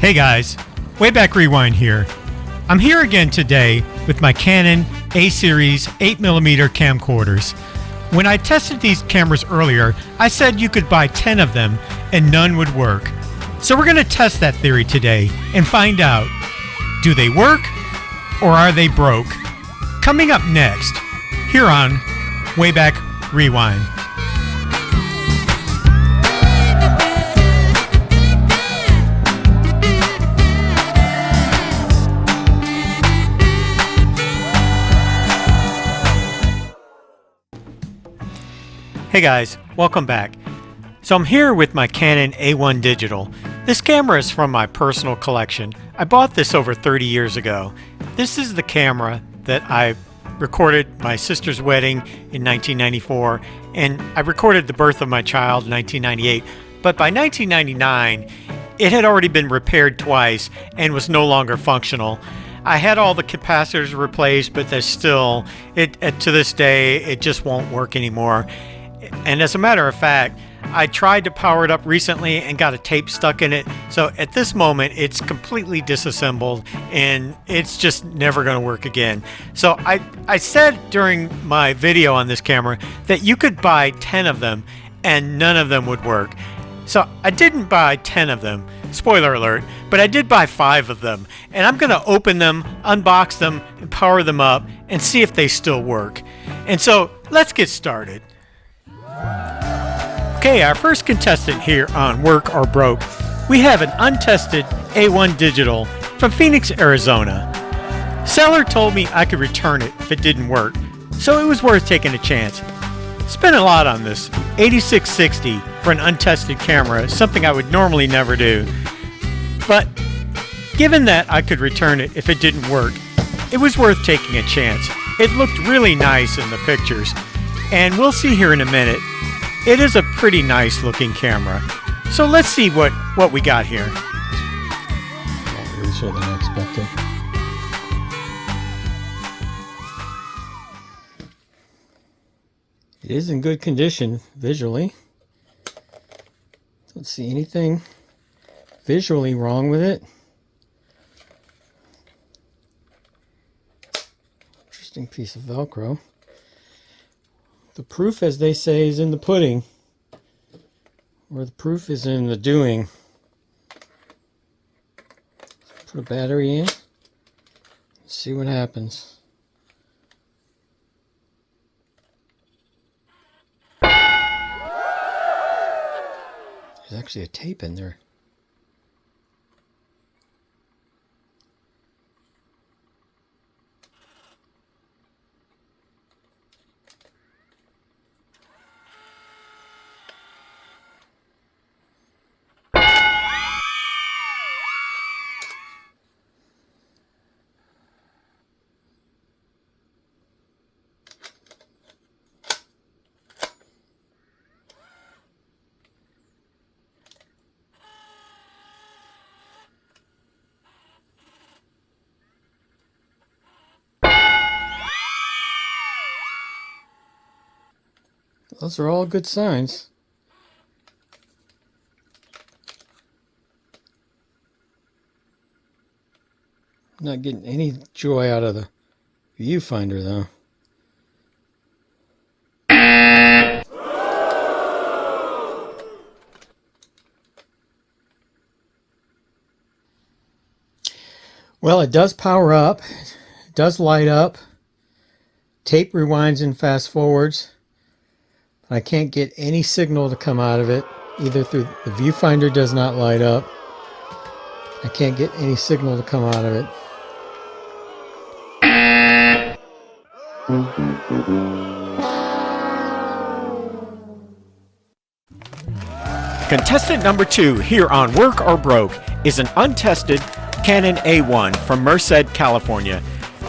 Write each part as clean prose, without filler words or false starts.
Hey guys, Wayback Rewind here. I'm here again today with my Canon A-series 8mm camcorders. When I tested these cameras earlier, I said you could buy 10 of them and none would work. So we're going to test that theory today and find out, do they work or are they broke? Coming up next, here on Wayback Rewind. Hey guys, welcome back. So I'm here with my Canon A1 digital. This camera is from my personal collection. I bought this over 30 years ago. This is the camera that I recorded my sister's wedding in 1994, and I recorded the birth of my child in 1998. But by 1999, it had already been repaired twice and was no longer functional. I had all the capacitors replaced, but there's still, to this day, it just won't work anymore. And as a matter of fact, I tried to power it up recently and got a tape stuck in it. So at this moment, it's completely disassembled and it's just never going to work again. So I said during my video on this camera that you could buy 10 of them and none of them would work. So I didn't buy 10 of them, spoiler alert, but I did buy 5 of them. And I'm going to open them, unbox them, and power them up and see if they still work. And so let's get started. Okay, our first contestant here on Work or Broke, we have an untested A1 digital from Phoenix, Arizona. Seller told me I could return it if it didn't work, so it was worth taking a chance. Spent a lot on this, $86.60 for an untested camera, something I would normally never do. But given that I could return it if it didn't work, it was worth taking a chance. It looked really nice in the pictures, and we'll see here in a minute. It is a pretty nice looking camera. So let's see what we got here. Easier than I expected. It is in good condition visually. Don't see anything visually wrong with it. Interesting piece of Velcro. The proof, as they say, is in the pudding, or the proof is in the doing. Put a battery in, see what happens. There's actually a tape in there. Those are all good signs. I'm not getting any joy out of the viewfinder though. Well, it does power up, it does light up, tape rewinds and fast forwards. I can't get any signal to come out of it, either through the viewfinder does not light up. I can't get any signal to come out of it. Contestant number 2 here on Work or Broke is an untested Canon A1 from Merced, California.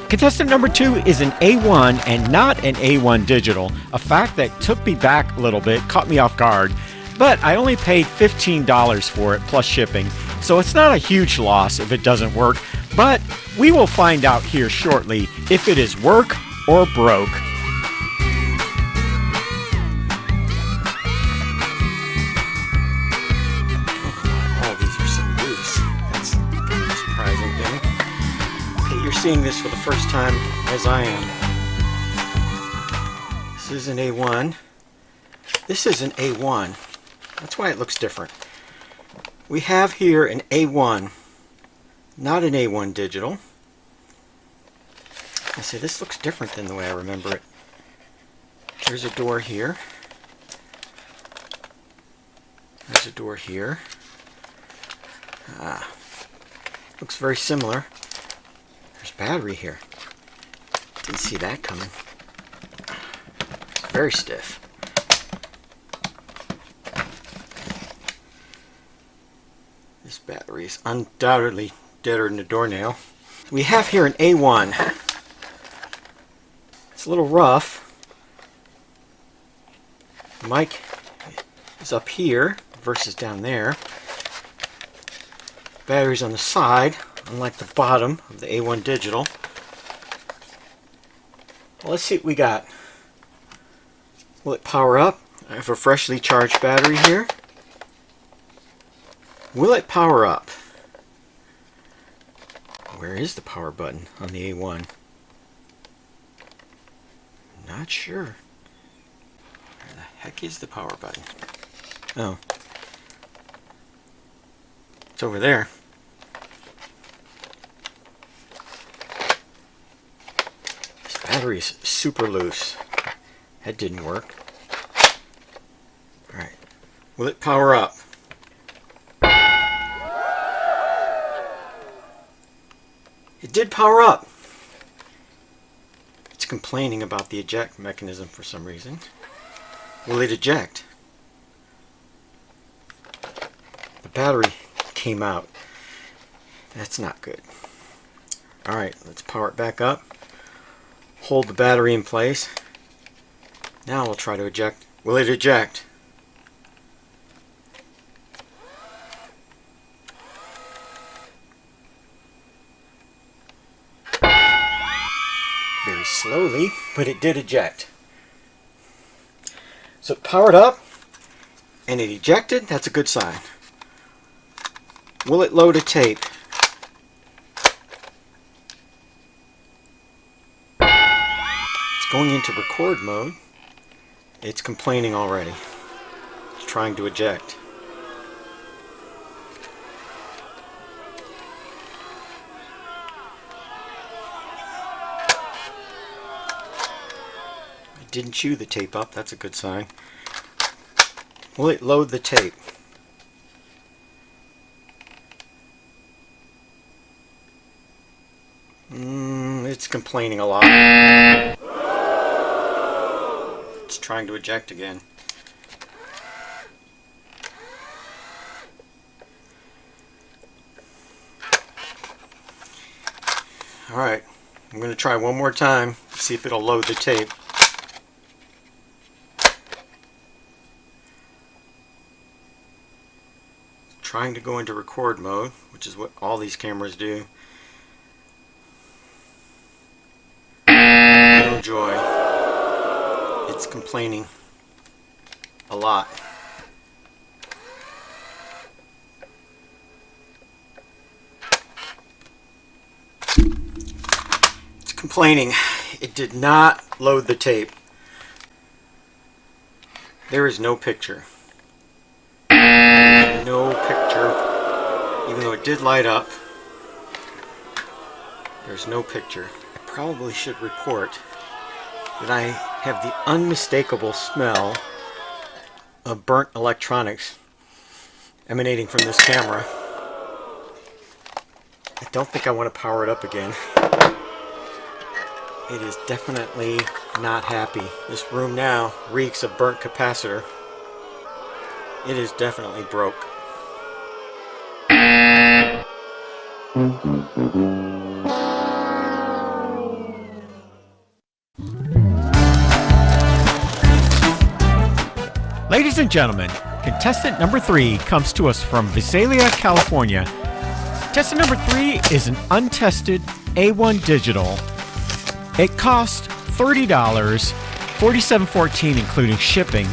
Contestant number 2 is an A1 and not an A1 digital, a fact that took me back a little bit, caught me off guard, but I only paid $15 for it plus shipping, so it's not a huge loss if it doesn't work, but we will find out here shortly if it is work or broke. Oh, these are so loose. seeing this for the first time, as I am, this is an A1. This is an A1. That's why it looks different. We have here an A1, not an A1 digital. I say this looks different than the way I remember it. There's a door here. There's a door here. Looks very similar. There's battery here. Didn't see that coming. Very stiff. This battery is undoubtedly deader than a doornail. We have here an A1. It's a little rough. The mic is up here versus down there. Battery's on the side, unlike the bottom of the A1 digital. Well, let's see what we got. Will it power up? I have a freshly charged battery here. Will it power up? Where is the power button on the A1? Not sure. Where the heck is the power button? Oh. It's over there. This battery is super loose. That didn't work. Alright. Will it power up? It did power up. It's complaining about the eject mechanism for some reason. Will it eject? The battery came out. That's not good. Alright, let's power it back up. Hold the battery in place. Now we'll try to eject. Will it eject? Very slowly, but it did eject. So it powered up and it ejected. That's a good sign. Will it load a tape? It's going into record mode. It's complaining already. It's trying to eject. It didn't chew the tape up. That's a good sign. Will it load the tape? It's complaining a lot. It's trying to eject again. Alright, I'm going to try one more time to see if it'll load the tape. Trying to go into record mode, which is what all these cameras do. No joy. It's complaining a lot. It's complaining. It did not load the tape. There is no picture. No picture. Even though it did light up, there's no picture. I probably should report that I have the unmistakable smell of burnt electronics emanating from this camera. I don't think I want to power it up again. It is definitely not happy. This room now reeks of burnt capacitor. It is definitely broke. Ladies and gentlemen, contestant number 3 comes to us from Visalia, California. Contestant number 3 is an untested A1 digital. It cost $30, $47.14 including shipping.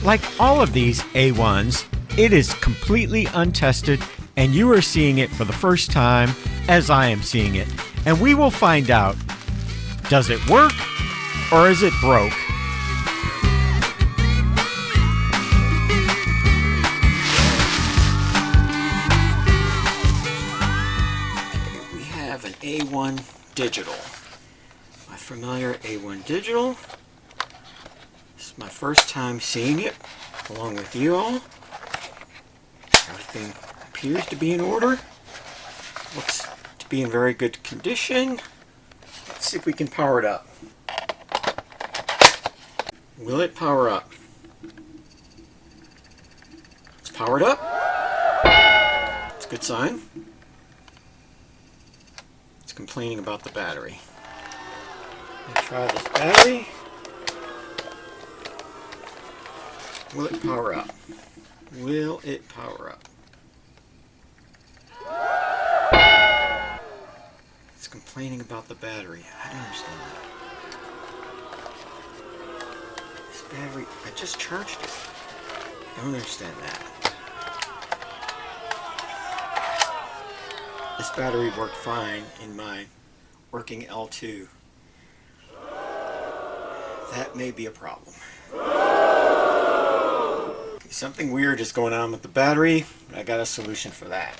Like all of these A1s, it is completely untested, and you are seeing it for the first time as I am seeing it. and we will find out, does it work or is it broke? We have an A1 digital. My familiar A1 digital. This is my first time seeing it along with you all. Everything appears to be in order. Looks to be in very good condition. Let's see if we can power it up. Will it power up? It's powered up. It's a good sign. It's complaining about the battery. Let's try this battery. Will it power up? Will it power up? It's complaining about the battery. I don't understand that. This battery, I just charged it. I don't understand that. This battery worked fine in my working L2. That may be a problem. Something weird is going on with the battery. I got a solution for that.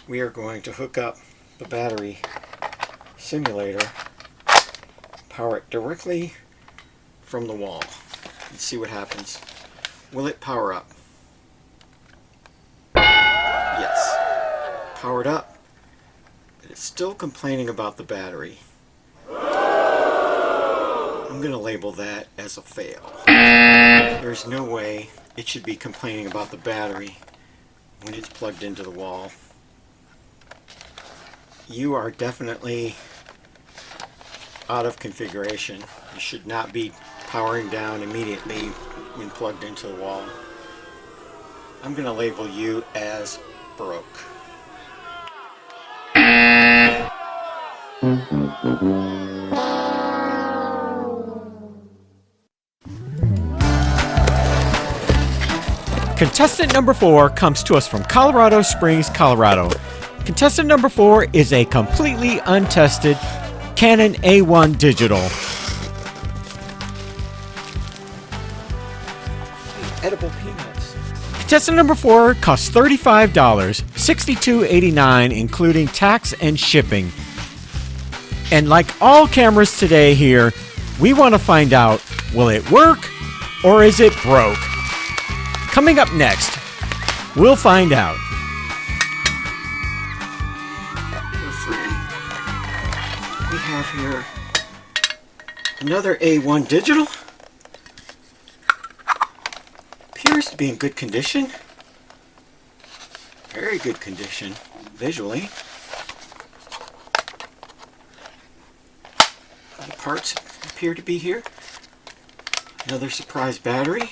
We are going to hook up the battery simulator, power it directly from the wall, and see what happens. Will it power up? Yes. Powered up, but it's still complaining about the battery. I'm going to label that as a fail. There's no way it should be complaining about the battery when it's plugged into the wall. You are definitely out of configuration. You should not be powering down immediately when plugged into the wall. I'm going to label you as broke. Contestant number 4 comes to us from Colorado Springs, Colorado. Contestant number 4 is a completely untested Canon A1 digital. Edible peanuts. Contestant number 4 costs $35, $62.89 including tax and shipping. And like all cameras today here, we want to find out, will it work or is it broke? Coming up next, we'll find out. We're free. We have here another A1 digital. Appears to be in good condition. Very good condition, visually. The parts appear to be here. Another surprise battery.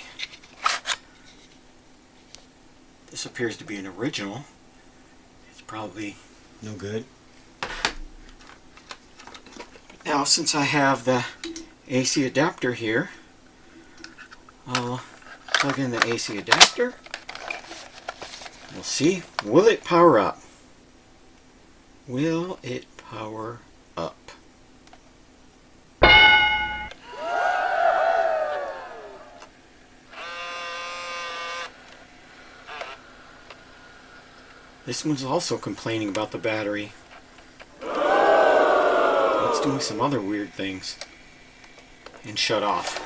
This appears to be an original. It's probably no good. Now, since I have the AC adapter here, I'll plug in the AC adapter. We'll see. Will it power up? Will it power up? This one's also complaining about the battery. It's doing some other weird things. And shut off.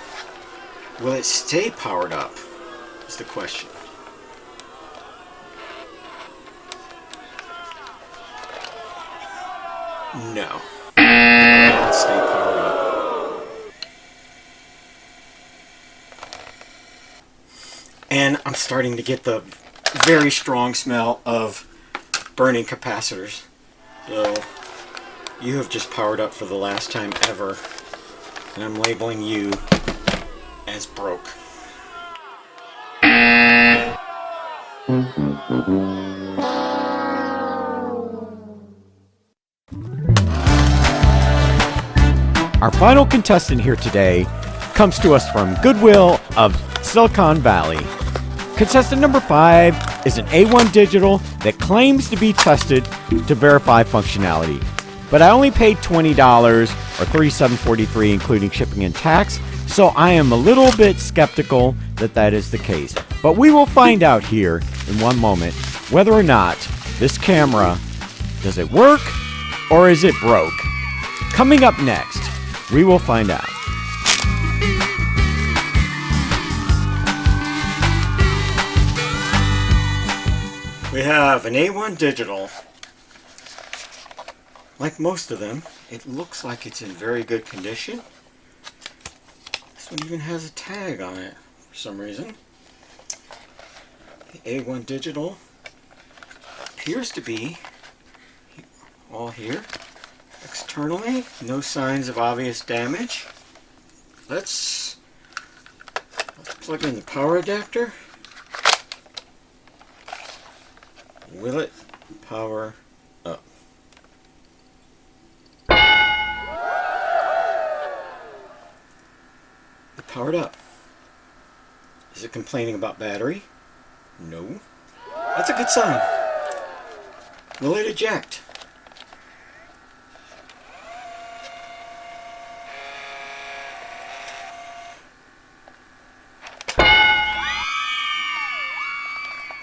Will it stay powered up? Is the question. No. It will not stay powered up. And I'm starting to get the very strong smell of burning capacitors. So you have just powered up for the last time ever, and I'm labeling you as broke. Our final contestant here today comes to us from Goodwill of Silicon Valley. Contestant number 5 is an A1 digital that claims to be tested to verify functionality. but I only paid $20 or $37.43 including shipping and tax, so I am a little bit skeptical that that is the case. But we will find out here in one moment whether or not this camera, does it work or is it broke? Coming up next, we will find out. We have an A1 digital. Like most of them, it looks like it's in very good condition. This one even has a tag on it for some reason. The A1 digital appears to be all here. Externally, no signs of obvious damage. Let's plug in the power adapter. Will it power up? It powered up. Is it complaining about battery? No. That's a good sign. Will it eject?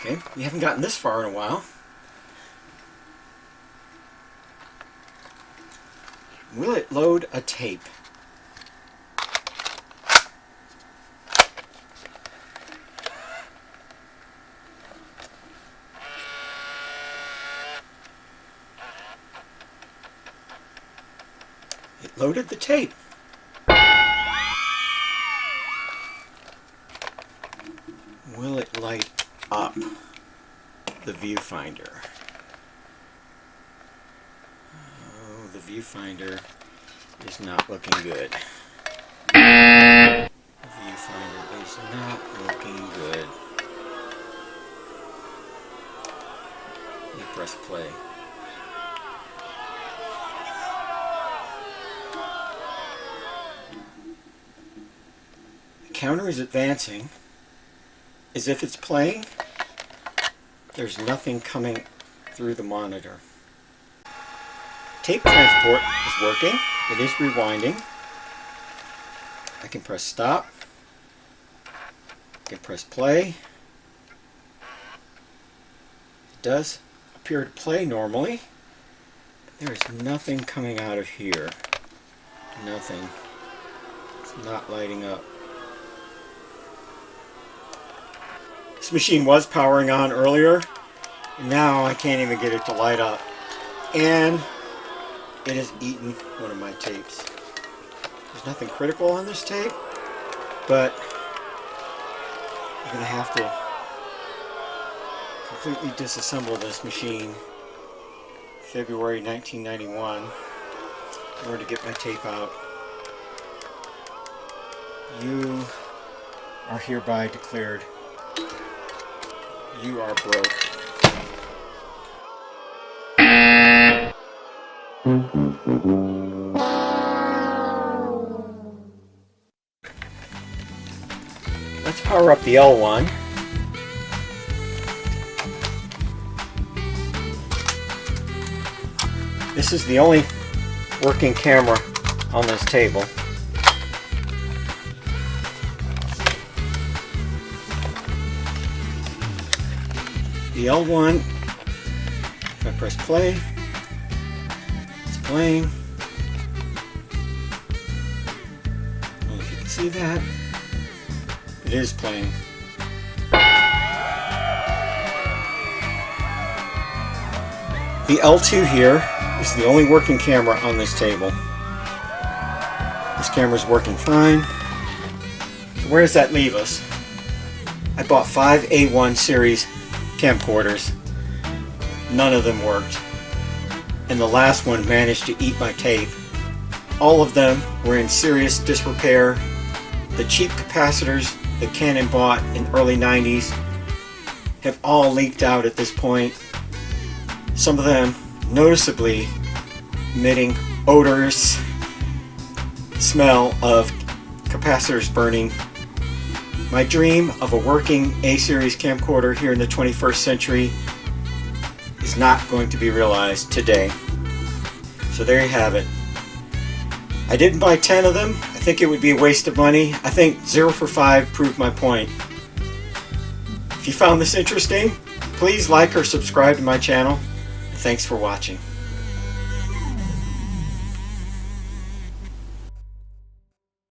Okay, we haven't gotten this far in a while. Will it load a tape? It loaded the tape. Will it light up the viewfinder? Oh, the viewfinder is not looking good. The viewfinder is not looking good. Let me press play. The counter is advancing. As if it's playing, there's nothing coming through the monitor. Tape transport is working. It is rewinding. I can press stop. I can press play. It does appear to play normally. But there is nothing coming out of here. Nothing. It's not lighting up. This machine was powering on earlier, and now I can't even get it to light up. And it has eaten one of my tapes. There's nothing critical on this tape, but I'm going to have to completely disassemble this machine February 1991 in order to get my tape out. You are hereby declared you are broke. Let's power up the L1. This is the only working camera on this table. The L1, if I press play, it's playing. I don't know if you can see that. It is playing. The L2 here is the only working camera on this table. This camera's working fine. So where does that leave us? I bought 5 A1 series camcorders. None of them worked. And the last one managed to eat my tape. All of them were in serious disrepair. The cheap capacitors that Canon bought in early 90s have all leaked out at this point. Some of them noticeably emitting odors, smell of capacitors burning. My dream of a working A-series camcorder here in the 21st century is not going to be realized today. So So there you have it. I didn't buy 10 of them. I think it would be a waste of money. I think 0 for 5 proved my point. If you found this interesting, please like or subscribe to my channel. Thanks for watching.